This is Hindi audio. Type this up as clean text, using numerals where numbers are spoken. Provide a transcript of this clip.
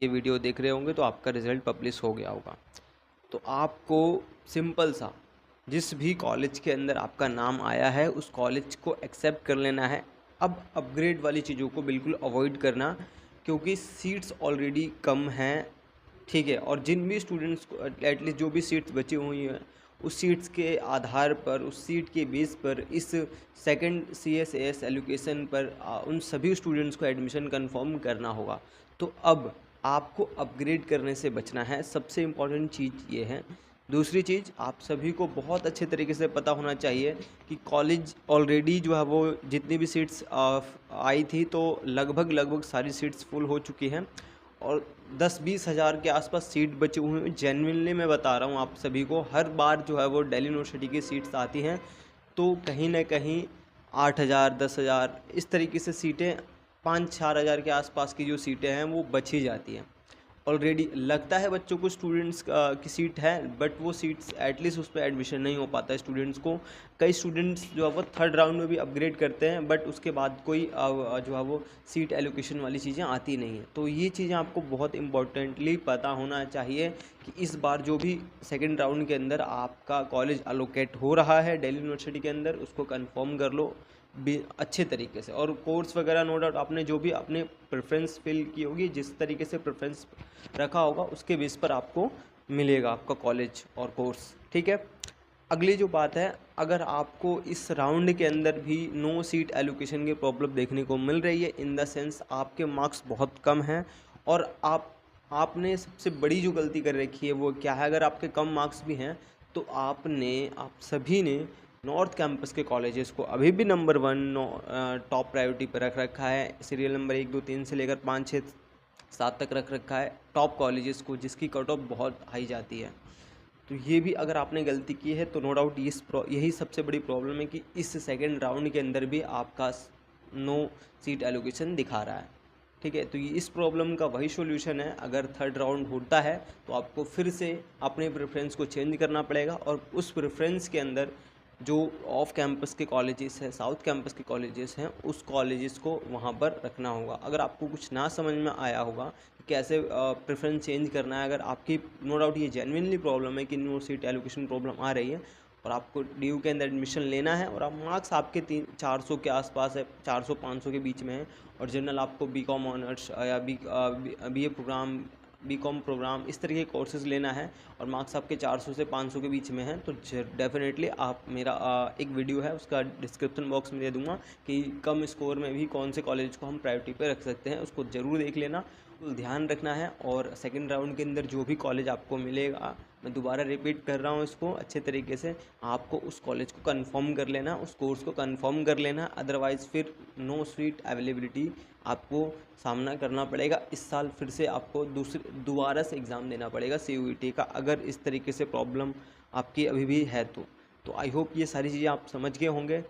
ये वीडियो देख रहे होंगे तो आपका रिज़ल्ट पब्लिश हो गया होगा। तो आपको सिंपल सा जिस भी कॉलेज के अंदर आपका नाम आया है उस कॉलेज को एक्सेप्ट कर लेना है। अब अपग्रेड वाली चीज़ों को बिल्कुल अवॉइड करना, क्योंकि सीट्स ऑलरेडी कम हैं, ठीक है। और जिन भी स्टूडेंट्स को एटलीस्ट जो भी सीट्स बची हुई हैं उस सीट्स के आधार पर, उस सीट के बेस पर, इस सेकंड CSAS एलोकेशन पर उन सभी स्टूडेंट्स को एडमिशन कंफर्म करना होगा। तो अब आपको अपग्रेड करने से बचना है, सबसे इम्पॉर्टेंट चीज़ ये है। दूसरी चीज़, आप सभी को बहुत अच्छे तरीके से पता होना चाहिए कि कॉलेज ऑलरेडी जो है वो जितनी भी सीट्स आई थी तो लगभग सारी सीट्स फुल हो चुकी हैं और 10-20 हज़ार के आसपास सीट बची हुई हैं। जेन्युइनली मैं बता रहा हूँ आप सभी को, हर बार जो है वो दिल्ली यूनिवर्सिटी की सीट्स आती हैं तो कहीं ना कहीं 8,000 10,000 इस तरीके से सीटें, 5-4 हज़ार के आसपास की जो सीटें हैं वो बची जाती हैं। ऑलरेडी लगता है बच्चों को स्टूडेंट्स की सीट है, बट वो सीट्स एटलीस्ट उस पर एडमिशन नहीं हो पाता है स्टूडेंट्स को। कई स्टूडेंट्स जो है वो थर्ड राउंड में भी अपग्रेड करते हैं, बट उसके बाद कोई जो है वो सीट एलोकेशन वाली चीज़ें आती नहीं हैं। तो ये चीज़ें आपको बहुत इंपॉर्टेंटली पता होना चाहिए कि इस बार जो भी सेकेंड राउंड के अंदर आपका कॉलेज अलोकेट हो रहा है दिल्ली यूनिवर्सिटी के अंदर, उसको कन्फर्म कर लो भी अच्छे तरीके से। और कोर्स वगैरह नो डाउट आपने जो भी अपने प्रेफरेंस फिल की होगी, जिस तरीके से प्रेफरेंस रखा होगा उसके बेस पर आपको मिलेगा आपका कॉलेज और कोर्स, ठीक है। अगली जो बात है, अगर आपको इस राउंड के अंदर भी नो सीट एलोकेशन की प्रॉब्लम देखने को मिल रही है, इन द सेंस आपके मार्क्स बहुत कम हैं और आपने सबसे बड़ी जो गलती कर रखी है वो क्या है, अगर आपके कम मार्क्स भी हैं तो आप सभी ने नॉर्थ कैंपस के कॉलेजेस को अभी भी नंबर 1 टॉप प्रायोरिटी पर रख रखा है। सीरियल नंबर 1 2 3 से लेकर 5 6 7 तक रख रखा है टॉप कॉलेजेस को, जिसकी कट ऑफ बहुत हाई जाती है। तो ये भी अगर आपने गलती की है तो नो डाउट यही सबसे बड़ी प्रॉब्लम है कि इस सेकेंड राउंड के अंदर भी आपका नो सीट एलोकेशन दिखा रहा है, ठीक है। तो ये इस प्रॉब्लम का वही सॉल्यूशन है, अगर थर्ड राउंड होता है तो आपको फिर से अपने प्रेफरेंस को चेंज करना पड़ेगा और उस प्रेफरेंस के अंदर जो ऑफ कैंपस के कॉलेजेस हैं, साउथ कैंपस के कॉलेजेस हैं, उस कॉलेजेस को वहाँ पर रखना होगा। अगर आपको कुछ ना समझ में आया होगा कि कैसे प्रेफरेंस चेंज करना है, अगर आपकी नो डाउट ये जेन्युइनली प्रॉब्लम है कि नो सीट एलोकेशन प्रॉब्लम आ रही है और आपको DU के अंदर एडमिशन लेना है और आप मार्क्स आपके 400 के आसपास है, 400-500 के बीच में है और जनरल आपको BCom ऑनर्स या BA प्रोग्राम, BCom प्रोग्राम इस तरह के कोर्सेज़ लेना है और मार्क्स आपके 400 से 500 के बीच में हैं, तो डेफिनेटली आप मेरा एक वीडियो है उसका डिस्क्रिप्शन बॉक्स में दे दूंगा कि कम स्कोर में भी कौन से कॉलेज को हम प्रायोरिटी पे रख सकते हैं, उसको ज़रूर देख लेना, ध्यान रखना है। और सेकंड राउंड के अंदर जो भी कॉलेज आपको मिलेगा, मैं दोबारा रिपीट कर रहा हूँ इसको अच्छे तरीके से, आपको उस कॉलेज को कंफर्म कर लेना, उस कोर्स को कंफर्म कर लेना, अदरवाइज़ फिर नो सीट अवेलेबिलिटी आपको सामना करना पड़ेगा। इस साल फिर से आपको दोबारा से एग्ज़ाम देना पड़ेगा CUET का, अगर इस तरीके से प्रॉब्लम आपकी अभी भी है तो आई होप ये सारी चीज़ें आप समझ गए होंगे।